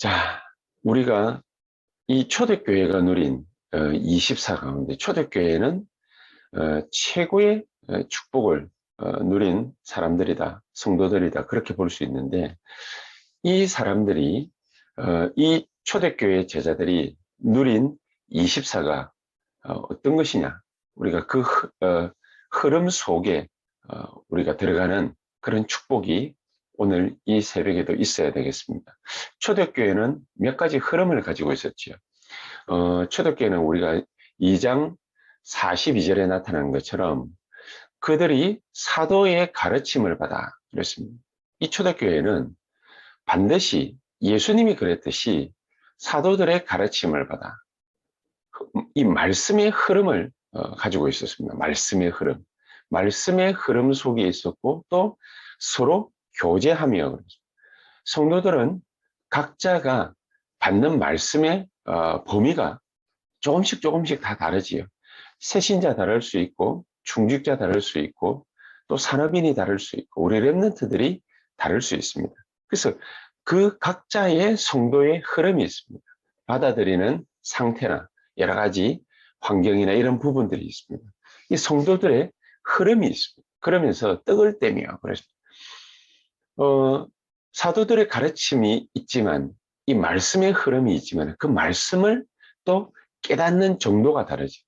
자, 우리가 이 초대교회가 누린 24 가운데 초대교회는 최고의 축복을 누린 사람들이다, 성도들이다, 그렇게 볼 수 있는데, 이 사람들이, 이 초대교회 제자들이 누린 24가 어떤 것이냐, 우리가 그 흐름 속에 우리가 들어가는 그런 축복이 오늘 이 새벽에도 있어야 되겠습니다. 초대교회는 몇 가지 흐름을 가지고 있었지요. 초대교회는 우리가 2장 42절에 나타난 것처럼 그들이 사도의 가르침을 받아 그랬습니다. 이 초대교회는 반드시 예수님이 그랬듯이 사도들의 가르침을 받아 이 말씀의 흐름을 가지고 있었습니다. 말씀의 흐름 속에 있었고 또 서로 교제하며 성도들은 각자가 받는 말씀의 범위가 조금씩 다 다르지요. 새신자 다를 수 있고 중직자 다를 수 있고 또 산업인이 다를 수 있고 우리 랩런트들이 다를 수 있습니다. 그래서 그 각자의 성도의 흐름이 있습니다. 받아들이는 상태나 여러 가지 환경이나 이런 부분들이 있습니다. 이 성도들의 흐름이 있습니다. 그러면서 떡을 떼며 그래서 사도들의 가르침이 있지만 이 말씀의 흐름이 있지만 그 말씀을 또 깨닫는 정도가 다르죠.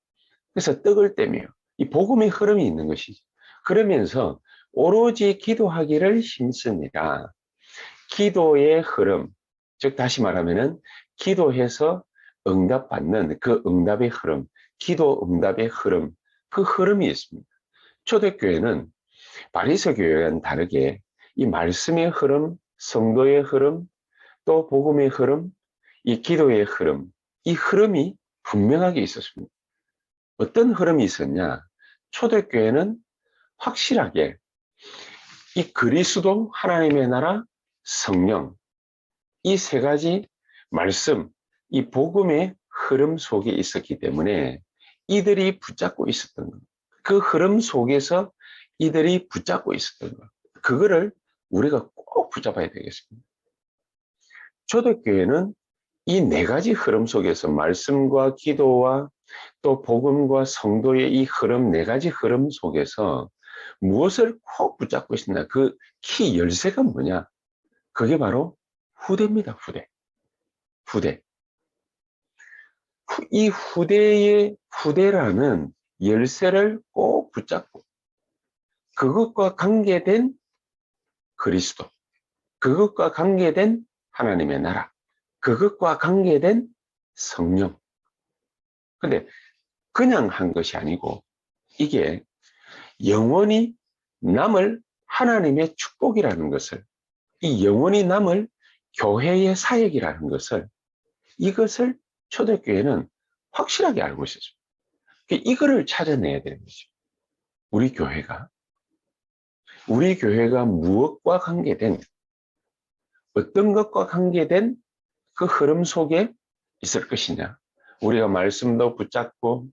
그래서 떡을 떼며 이 복음의 흐름이 있는 것이죠. 그러면서 오로지 기도하기를 힘쓰니라. 기도의 흐름, 즉 다시 말하면은 기도해서 응답받는 그 응답의 흐름, 기도 응답의 흐름, 그 흐름이 있습니다. 초대교회는 바리새 교회와는 다르게 이 말씀의 흐름, 성도의 흐름, 또 복음의 흐름, 이 기도의 흐름, 이 흐름이 분명하게 있었습니다. 어떤 흐름이 있었냐? 초대교회는 확실하게 이 그리스도, 하나님의 나라, 성령, 이 세 가지 말씀, 이 복음의 흐름 속에 있었기 때문에 이들이 붙잡고 있었던 것. 그 흐름 속에서 이들이 붙잡고 있었던 것. 그거를 우리가 꼭 붙잡아야 되겠습니다. 초대교회는 이 네 가지 흐름 속에서 말씀과 기도와 또 복음과 성도의 이 흐름, 네 가지 흐름 속에서 무엇을 꼭 붙잡고 있습니다. 그 키 열쇠가 뭐냐? 그게 바로 후대입니다. 후대. 이 후대라는 열쇠를 꼭 붙잡고 그것과 관계된 그리스도, 그것과 관계된 하나님의 나라, 그것과 관계된 성령. 근데 그냥 한 것이 아니고 이게 영원히 남을 하나님의 축복이라는 것을, 이 영원히 남을 교회의 사역이라는 것을, 이것을 초대교회는 확실하게 알고 있었습니다. 이거를 찾아내야 되는 거죠. 우리 교회가 무엇과 관계된, 어떤 것과 관계된 그 흐름 속에 있을 것이냐. 우리가 말씀도 붙잡고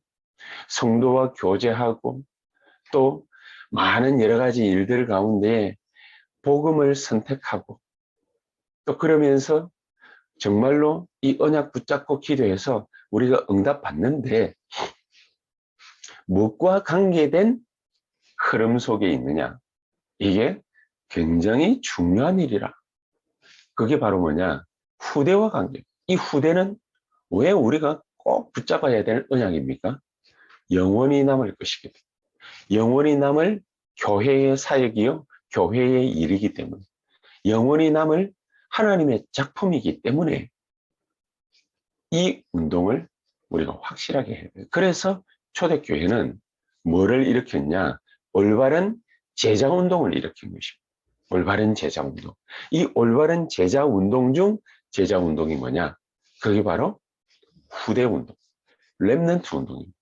성도와 교제하고 또 많은 여러 가지 일들 가운데 복음을 선택하고 또 그러면서 정말로 이 언약 붙잡고 기도해서 우리가 응답받는데 무엇과 관계된 흐름 속에 있느냐. 이게 굉장히 중요한 일이라. 그게 바로 뭐냐? 후대와 관계. 이 후대는 왜 우리가 꼭 붙잡아야 될 언약입니까? 영원히 남을 것이기 때문에. 영원히 남을 교회의 사역이요, 교회의 일이기 때문에. 영원히 남을 하나님의 작품이기 때문에 이 운동을 우리가 확실하게 해야 돼요. 그래서 초대교회는 뭐를 일으켰냐? 올바른 제자운동을 일으킨 것입니다. 올바른 제자운동. 이 올바른 제자운동 중 제자운동이 뭐냐? 그게 바로 후대운동, 렘넌트 운동입니다.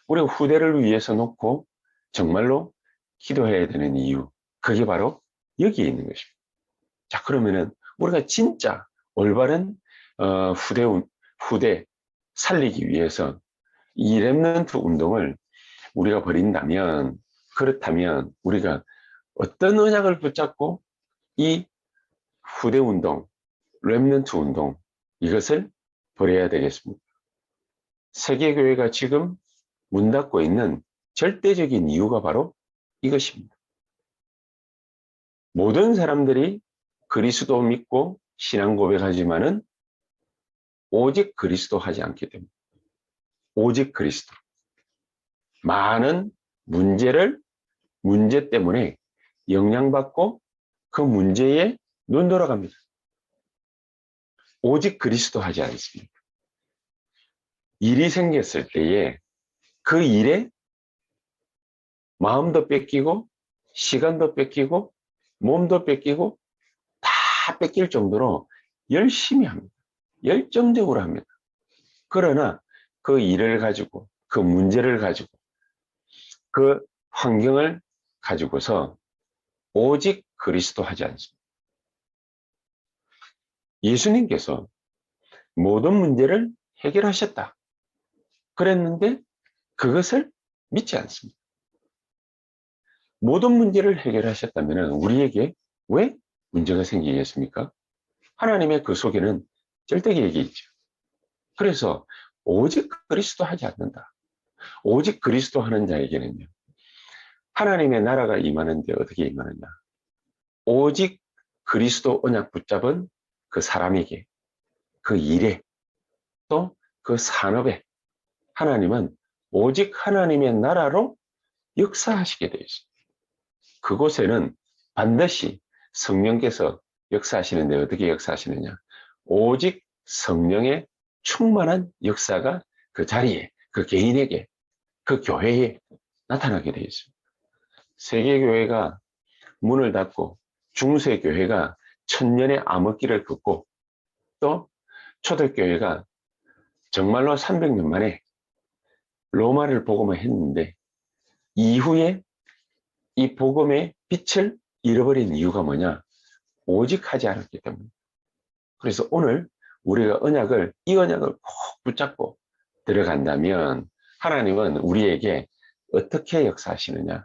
우리가 후대를 위해서 놓고 정말로 기도해야 되는 이유, 그게 바로 여기에 있는 것입니다. 자, 그러면은 우리가 진짜 올바른 후대 살리기 위해서 이 렘넌트 운동을 우리가 버린다면, 그렇다면 우리가 어떤 언약을 붙잡고 이 후대 운동, 렘넌트 운동, 이것을 벌여야 되겠습니다. 세계교회가 지금 문 닫고 있는 절대적인 이유가 바로 이것입니다. 모든 사람들이 그리스도 믿고 신앙 고백하지만은 오직 그리스도 하지 않기 때문에, 오직 그리스도. 많은 문제 때문에 영향받고 그 문제에 눈 돌아갑니다. 오직 그리스도 하지 않습니다. 일이 생겼을 때에 그 일에 마음도 뺏기고 시간도 뺏기고 몸도 뺏기고 다 뺏길 정도로 열심히 합니다. 열정적으로 합니다. 그러나 그 일을 가지고 그 문제를 가지고 그 환경을 가지고서 오직 그리스도 하지 않습니다. 예수님께서 모든 문제를 해결하셨다. 그랬는데 그것을 믿지 않습니다. 모든 문제를 해결하셨다면 우리에게 왜 문제가 생기겠습니까? 하나님의 그 속에는 절대계획이 있죠. 그래서 오직 그리스도 하지 않는다. 오직 그리스도 하는 자에게는요, 하나님의 나라가 임하는데 어떻게 임하느냐? 오직 그리스도 언약 붙잡은 그 사람에게, 그 일에, 또 그 산업에 하나님은 오직 하나님의 나라로 역사하시게 되어 있습니다. 그곳에는 반드시 성령께서 역사하시는데 어떻게 역사하시느냐? 오직 성령의 충만한 역사가 그 자리에, 그 개인에게, 그 교회에 나타나게 되어 있습니다. 세계교회가 문을 닫고 중세교회가 천년의 암흑기를 긋고 또 초대교회가 정말로 300년 만에 로마를 복음을 했는데 이후에 이 복음의 빛을 잃어버린 이유가 뭐냐? 오직 하지 않았기 때문에. 그래서 오늘 우리가 이 언약을 꼭 붙잡고 들어간다면 하나님은 우리에게 어떻게 역사하시느냐?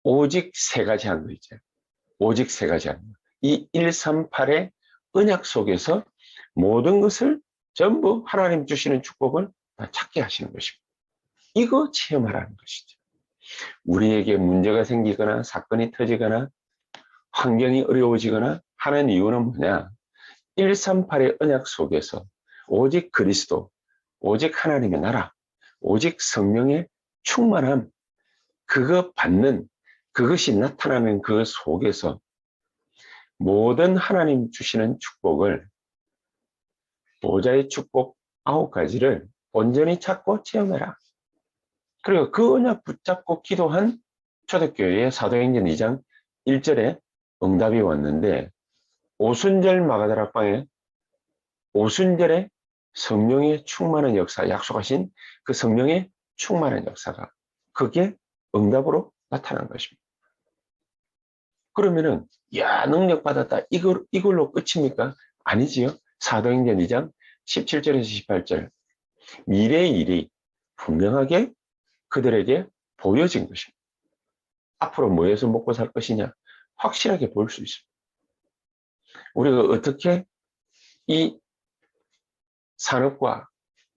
오직 세 가지 하는 거 있죠. 오직 세 가지 하는 거. 이 138의 언약 속에서 모든 것을 전부 하나님 주시는 축복을 다 찾게 하시는 것입니다. 이거 체험하라는 것이죠. 우리에게 문제가 생기거나 사건이 터지거나 환경이 어려워지거나 하는 이유는 뭐냐? 138의 언약 속에서 오직 그리스도, 오직 하나님의 나라, 오직 성령의 충만함, 그것이 나타나는 그 속에서 모든 하나님 주시는 축복을, 보좌의 축복 9가지를 온전히 찾고 체험해라. 그리고 그 언약 붙잡고 기도한 초대교회의 사도행전 2장 1절에 응답이 왔는데 오순절 마가다락방에 오순절에 성령의 충만한 역사, 약속하신 그 성령의 충만한 역사가 그게 응답으로 나타난 것입니다. 그러면은 능력 받았다 이걸로 끝입니까? 아니지요. 사도행전 2장 17절에서 18절 미래의 일이 분명하게 그들에게 보여진 것입니다. 앞으로 뭐해서 먹고 살 것이냐 확실하게 볼 수 있습니다. 우리가 어떻게 이 산업과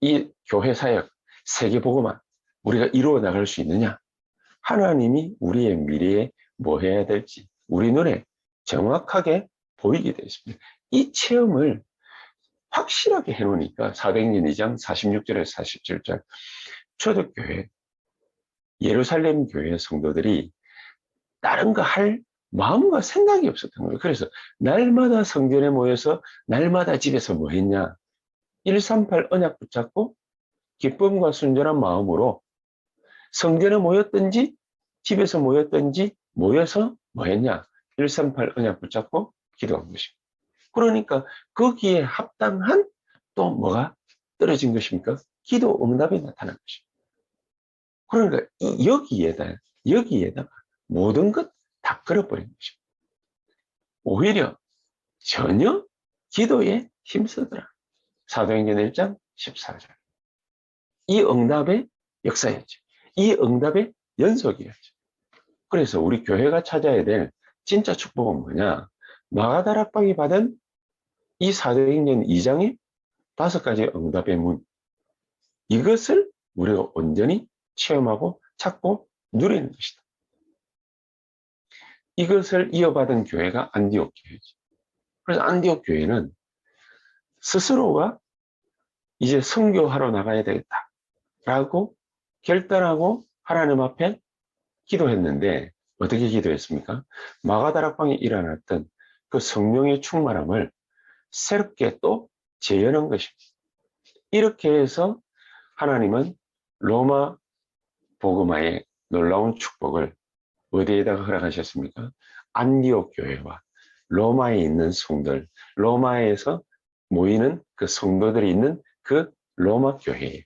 이 교회 사역, 세계복음화 우리가 이루어 나갈 수 있느냐? 하나님이 우리의 미래에 뭐 해야 될지 우리 눈에 정확하게 보이게 되어 있습니다. 이 체험을 확실하게 해놓으니까 사도행전 2장 46절에서 47절 초대교회 예루살렘 교회 성도들이 다른 거 할 마음과 생각이 없었던 거예요. 그래서 날마다 성전에 모여서 날마다 집에서 뭐 했냐? 138 언약 붙잡고 기쁨과 순전한 마음으로 성전에 모였든지 집에서 모였든지 모여서 뭐 했냐? 138 언약 붙잡고 기도한 것입니다. 그러니까 거기에 합당한 또 뭐가 떨어진 것입니까? 기도 응답이 나타난 것입니다. 그러니까 여기에다가 모든 것 다 걸어버린 것입니다. 오히려 전혀 기도에 힘쓰더라. 사도행전 1장 14절. 이 응답의 역사였죠. 이 응답의 연속이었죠. 그래서 우리 교회가 찾아야 될 진짜 축복은 뭐냐? 마가다락방이 받은 이 사도행전 2장의 5가지 응답의 문, 이것을 우리가 온전히 체험하고 찾고 누리는 것이다. 이것을 이어받은 교회가 안디옥 교회죠. 그래서 안디옥 교회는 스스로가 이제 선교하러 나가야 되겠다라고 결단하고 하나님 앞에 기도했는데 어떻게 기도했습니까? 마가다락방에 일어났던 그 성령의 충만함을 새롭게 또 재현한 것입니다. 이렇게 해서 하나님은 로마 복음화의 놀라운 축복을 어디에다가 허락하셨습니까? 안디옥 교회와 로마에 있는 성들, 로마에서 모이는 그 성도들이 있는 그 로마 교회에,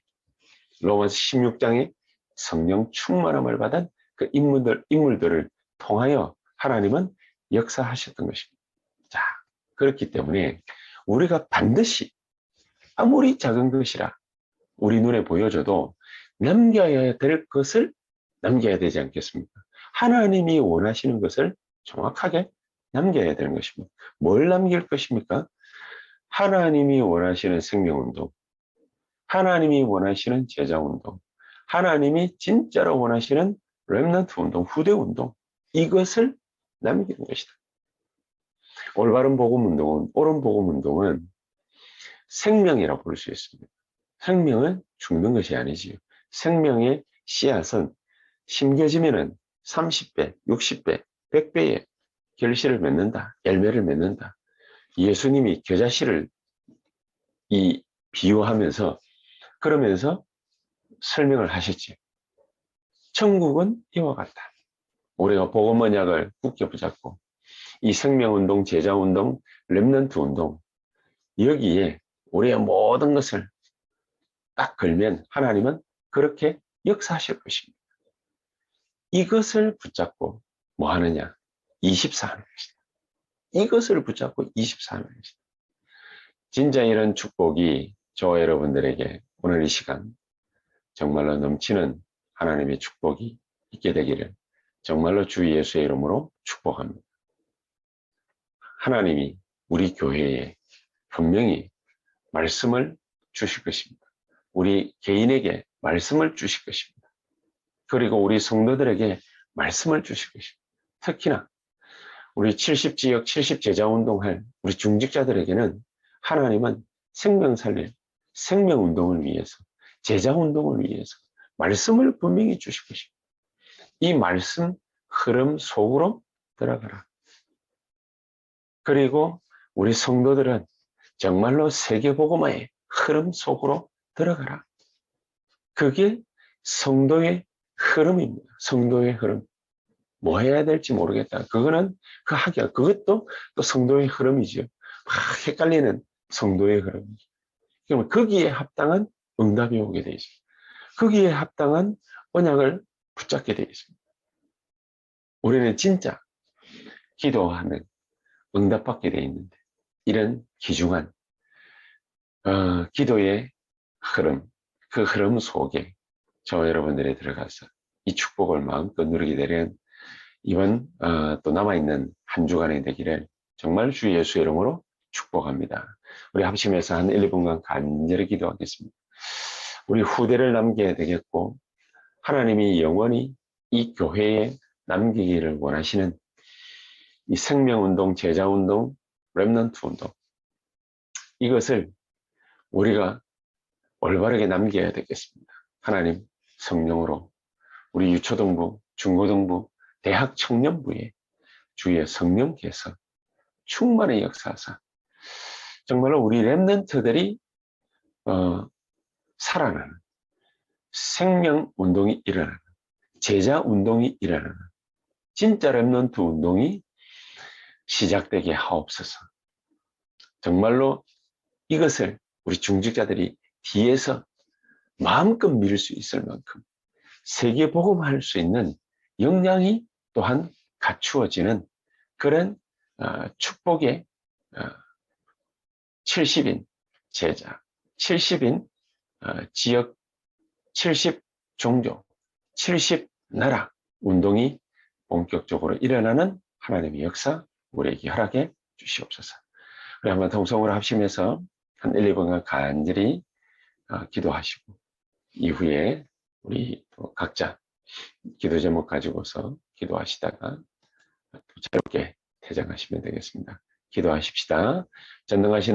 로마서 16장에 성령 충만함을 받은 그 인물들을 통하여 하나님은 역사하셨던 것입니다. 자, 그렇기 때문에 우리가 반드시 아무리 작은 것이라 우리 눈에 보여줘도 남겨야 될 것을 남겨야 되지 않겠습니까? 하나님이 원하시는 것을 정확하게 남겨야 되는 것입니다. 뭘 남길 것입니까? 하나님이 원하시는 생명운동, 하나님이 원하시는 제자운동, 하나님이 진짜로 원하시는 렘넌트 운동, 후대 운동, 이것을 남기는 것이다. 올바른 복음 운동은, 옳은 복음 운동은 생명이라고 볼 수 있습니다. 생명은 죽는 것이 아니지요. 생명의 씨앗은 심겨지면은 30배, 60배, 100배의 결실을 맺는다. 열매를 맺는다. 예수님이 겨자씨를 비유하면서 그러면서 설명을 하셨지. 천국은 이와 같다. 우리가 복음 언약을 굳게 붙잡고 이 생명운동, 제자운동, 렘넌트 운동, 여기에 우리의 모든 것을 딱 걸면 하나님은 그렇게 역사하실 것입니다. 이것을 붙잡고 뭐 하느냐? 24하는 것이다. 이것을 붙잡고 24하는 것이다. 진짜 이런 축복이 저와 여러분들에게 오늘 이 시간 정말로 넘치는 하나님의 축복이 있게 되기를 정말로 주 예수의 이름으로 축복합니다. 하나님이 우리 교회에 분명히 말씀을 주실 것입니다. 우리 개인에게 말씀을 주실 것입니다. 그리고 우리 성도들에게 말씀을 주실 것입니다. 특히나 우리 70지역 70제자운동할 우리 중직자들에게는 하나님은 생명 살릴 생명운동을 위해서 제자운동을 위해서 말씀을 분명히 주실 것입니다. 이 말씀 흐름 속으로 들어가라. 그리고 우리 성도들은 정말로 세계복음화의 흐름 속으로 들어가라. 그게 성도의 흐름입니다. 성도의 흐름. 뭐 해야 될지 모르겠다. 그거는 그 학이야. 그것도 또 성도의 흐름이죠. 막 헷갈리는 성도의 흐름이죠. 그러면 거기에 합당한 응답이 오게 되어 있습니다. 거기에 합당한 언약을 붙잡게 되어 있습니다. 우리는 진짜 기도하는 응답받게 되어 있는데 이런 귀중한 기도의 흐름, 그 흐름 속에 저와 여러분들이 들어가서 이 축복을 마음껏 누리게 되는 이번 또 남아있는 한 주간이 되기를 정말 주 예수의 이름으로 축복합니다. 우리 합심해서 한 1, 2분간 간절히 기도하겠습니다. 우리 후대를 남겨야 되겠고 하나님이 영원히 이 교회에 남기기를 원하시는 이 생명운동, 제자운동, 렘넌트 운동, 이것을 우리가 올바르게 남겨야 되겠습니다. 하나님 성령으로 우리 유초등부, 중고등부, 대학 청년부에 주의 성령께서 충만히 역사하사 정말로 우리 렘넌트들이 살아나는 생명운동이 일어나는 제자운동이 일어나는 진짜 렘넌트 운동이 시작되게 하옵소서. 정말로 이것을 우리 중직자들이 뒤에서 마음껏 밀 수 있을 만큼 세계 복음할 수 있는 역량이 또한 갖추어지는 그런 축복의 70인 제자, 70인 지역, 70 종교, 70 나라 운동이 본격적으로 일어나는 하나님의 역사 우리에게 허락해 주시옵소서. 그래 한번 통성으로 합심해서 한 1, 2분간 간절히 기도하시고 이후에 우리 또 각자 기도 제목 가지고서 기도하시다가 자유롭게 퇴장하시면 되겠습니다. 기도하십시다. 전능하신